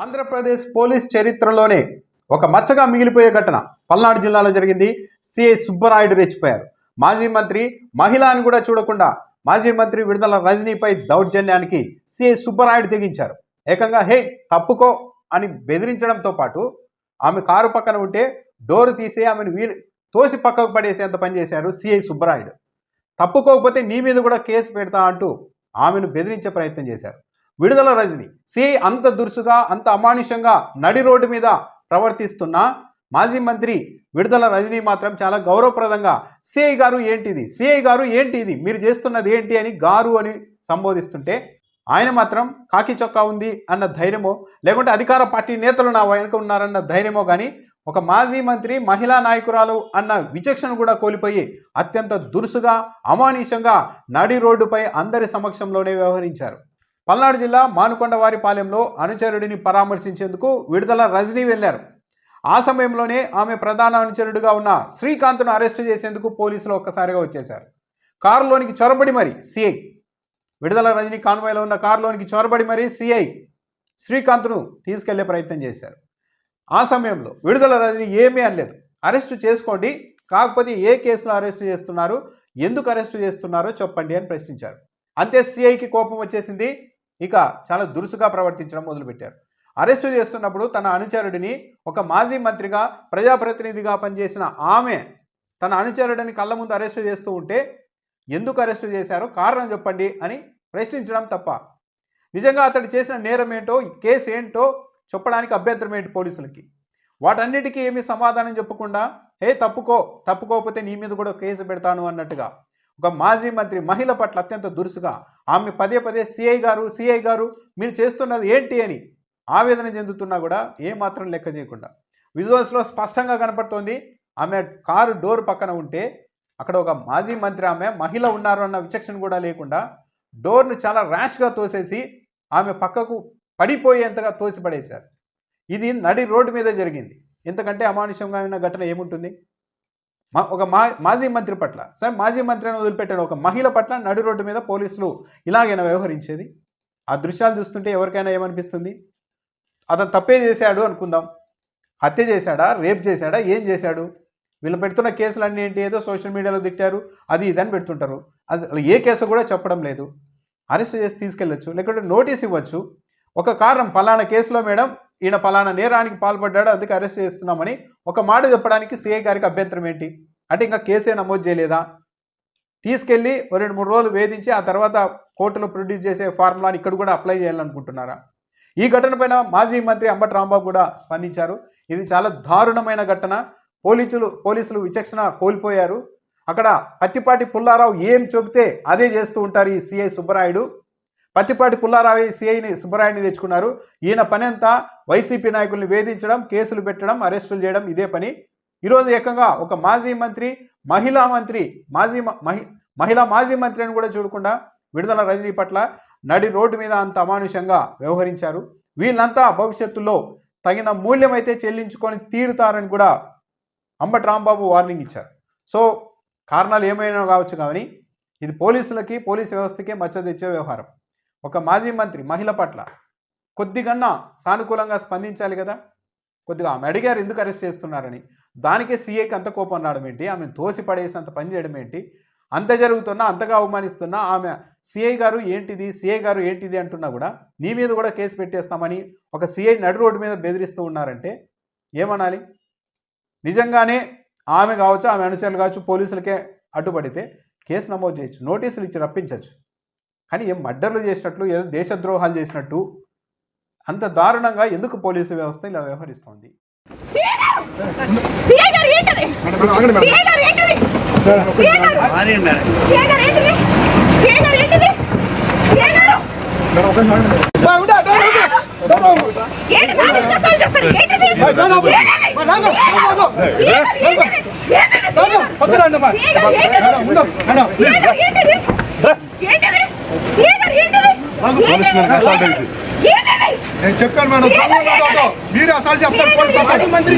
Andhra Pradesh police చరిత్రలోనే ఒక మచ్చగా మిగిలిపోయే ఘటన పల్నాడు జిల్లాలో జరిగింది. సిఐ సుబ్బరాయుడు రెచ్చిపోయారు. మాజీ మంత్రి మహిళను కూడా చూడకుండా మాజీ మంత్రి విడుదల రజనీపై దౌర్జన్యానికి సిఐ సుబ్బరాయుడు తెగించారు. ఏకంగా హే తప్పుకో అని బెదిరించడంతో పాటు ఆమె కారు పక్కన ఉంటే డోరు తీసి ఆమెను తోసి పక్కకు పడేసేంత పనిచేశారు సిఐ సుబ్బరాయుడు. తప్పుకోకపోతే నీ మీద కూడా కేసు పెడతా అంటూ ఆమెను బెదిరించే ప్రయత్నం చేశారు. విడుదల రజని సిఐ అంత దురుసుగా అంత అమానుషంగా నడి రోడ్డు మీద ప్రవర్తిస్తున్న మాజీ మంత్రి విడుదల రజని మాత్రం చాలా గౌరవప్రదంగా సిఐ గారు ఏంటిది, సిఐ గారు ఏంటిది, మీరు చేస్తున్నది ఏంటి అని గారు అని సంబోధిస్తుంటే ఆయన మాత్రం కాకి చొక్కా ఉంది అన్న ధైర్యమో లేకుంటే అధికార పార్టీ నేతలు నా వెనుక ఉన్నారన్న ధైర్యమో కానీ ఒక మాజీ మంత్రి మహిళా నాయకురాలు అన్న విచక్షణ కూడా కోల్పోయి అత్యంత దురుసుగా అమానుషంగా నడి రోడ్డుపై అందరి సమక్షంలోనే వ్యవహరించారు. పల్నాడు జిల్లా మానుకొండవారిపాలెంలో అనుచరుడిని పరామర్శించేందుకు విడుదల రజని వెళ్లారు. ఆ సమయంలోనే ఆమె ప్రధాన అనుచరుడిగా ఉన్న శ్రీకాంత్ను అరెస్టు చేసేందుకు పోలీసులు ఒక్కసారిగా వచ్చేశారు. కారులోనికి చొరబడి మరి సిఐ విడుదల రజని కాన్వాయ్లో ఉన్న కారులోనికి చొరబడి మరి సిఐ శ్రీకాంత్ను తీసుకెళ్లే ప్రయత్నం చేశారు. ఆ సమయంలో విడుదల రజని ఏమీ అనలేదు. అరెస్టు చేసుకోండి, కాకపోతే ఏ కేసులో అరెస్టు చేస్తున్నారు, ఎందుకు అరెస్టు చేస్తున్నారో చెప్పండి అని ప్రశ్నించారు. అంతే సిఐకి కోపం వచ్చేసింది. ఇక చాలా దురుసుగా ప్రవర్తించడం మొదలుపెట్టారు. అరెస్టు చేస్తున్నప్పుడు తన అనుచరుడిని ఒక మాజీ మంత్రిగా ప్రజాప్రతినిధిగా పనిచేసిన ఆమె తన అనుచరుడిని కళ్ళ ముందు అరెస్టు చేస్తూ ఉంటే ఎందుకు అరెస్టు చేశారో కారణం చెప్పండి అని ప్రశ్నించడం తప్ప నిజంగా అతడు చేసిన నేరం ఏంటో కేసు ఏంటో చెప్పడానికి అభ్యంతరం ఏంటి పోలీసులకి? వాటన్నిటికీ ఏమీ సమాధానం చెప్పకుండా తప్పుకోకపోతే నీ మీద కూడా కేసు పెడతాను అన్నట్టుగా ఒక మాజీ మంత్రి మహిళ పట్ల అత్యంత దురుసుగా ఆమె పదే సిఐ గారు మీరు చేస్తున్నది ఏంటి అని ఆవేదన చెందుతున్నా కూడా ఏమాత్రం లెక్క చేయకుండా విజువల్స్లో స్పష్టంగా కనపడుతోంది. ఆమె కారు డోర్ పక్కన ఉంటే అక్కడ ఒక మాజీ మంత్రి ఆమె మహిళ ఉన్నారు అన్న విచక్షణ కూడా లేకుండా డోర్ను చాలా ర్యాష్గా తోసేసి ఆమె పక్కకు పడిపోయేంతగా తోసిపడేశారు. ఇది నడి రోడ్డు మీద జరిగింది. ఎంతకంటే అమానుషంగా ఉన్న ఘటన ఏముంటుంది? ఒక మాజీ మంత్రి పట్ల, సరే మాజీ మంత్రిని వదిలిపెట్టాడు, ఒక మహిళ పట్ల నడి రోడ్డు మీద పోలీసులు ఇలాగైనా వ్యవహరించేది? ఆ దృశ్యాలు చూస్తుంటే ఎవరికైనా ఏమనిపిస్తుంది? అతను తప్పే చేశాడు అనుకుందాం. హత్య చేశాడా, రేప్ చేశాడా, ఏం చేశాడు? వీళ్ళు పెడుతున్న కేసులన్నీ ఏంటి? ఏదో సోషల్ మీడియాలో తిట్టారు, అది ఇదని పెడుతుంటారు. అసలు ఏ కేసు కూడా చెప్పడం లేదు. అరెస్ట్ చేసి తీసుకెళ్ళచ్చు, లేకుంటే నోటీస్ ఇవ్వచ్చు. ఒక కారణం, పలానా కేసులో మేడం ఈయన పలానా నేరానికి పాల్పడ్డాడు, అందుకే అరెస్ట్ చేస్తున్నామని ఒక మాట చెప్పడానికి సిఐ గారికి అభ్యంతరం ఏంటి? అంటే ఇంకా కేసే నమోదు చేయలేదా? తీసుకెళ్ళి 2-3 రోజులు వేధించి ఆ తర్వాత కోర్టులో ప్రొడ్యూస్ చేసే ఫార్ములాని ఇక్కడ కూడా అప్లై చేయాలనుకుంటున్నారా? ఈ ఘటన పైన మాజీ మంత్రి అంబటి రాంబాబు కూడా స్పందించారు. ఇది చాలా దారుణమైన ఘటన. పోలీసులు విచక్షణ కోల్పోయారు. అక్కడ పత్తిపాటి పుల్లారావు ఏం చెబితే అదే చేస్తూ ఉంటారు ఈ సిఐ సుబ్బరాయుడు. పత్తిపాటి పుల్లారావు సిఐని సుబ్బరాయుడిని తెచ్చుకున్నారు. ఈయన పని అంతా వైసీపీ నాయకుల్ని వేధించడం, కేసులు పెట్టడం, అరెస్టులు చేయడం, ఇదే పని. ఈరోజు ఏకంగా ఒక మాజీ మంత్రి మహిళా మాజీ మంత్రి అని కూడా చూడకుండా విడుదల రజనీ పట్ల నడి రోడ్డు మీద అంత అమానుషంగా వ్యవహరించారు. వీళ్ళంతా భవిష్యత్తులో తగిన మూల్యం అయితే చెల్లించుకొని తీరుతారని కూడా అంబటి రాంబాబు వార్నింగ్ ఇచ్చారు. సో కారణాలు ఏమైనా కావచ్చు కానీ ఇది పోలీసులకి, పోలీసు వ్యవస్థకే మచ్చ తెచ్చే వ్యవహారం. ఒక మాజీ మంత్రి మహిళ పట్ల కొద్దిగన్నా సానుకూలంగా స్పందించాలి కదా. కొద్దిగా ఆమె అడిగారు ఎందుకు అరెస్ట్ చేస్తున్నారని, దానికే సీఐకి అంత కోపం రావడం ఏంటి? ఆమెను తోసి పడేసినంత పని చేయడం ఏంటి? అంత జరుగుతున్నా, అంతగా అవమానిస్తున్నా ఆమె సిఐ గారు ఏంటిది అంటున్నా కూడా నీ మీద కూడా కేసు పెట్టేస్తామని ఒక సిఐ నడు రోడ్డు మీద బెదిరిస్తూ ఉన్నారంటే ఏమనాలి? నిజంగానే ఆమె కావచ్చు, ఆమె అనుచరులు కావచ్చు, పోలీసులకే అడ్డుపడితే కేసు నమోదు చేయొచ్చు, నోటీసులు ఇచ్చి రప్పించవచ్చు. కానీ ఏం మర్డర్లు చేసినట్లు, ఏదో దేశద్రోహాలు చేసినట్టు అంత దారుణంగా ఎందుకు పోలీసు వ్యవస్థ ఇలా వ్యవహరిస్తోంది? నేను చెప్పాను మేడం, మీరు అసలు చెప్తారు మంత్రి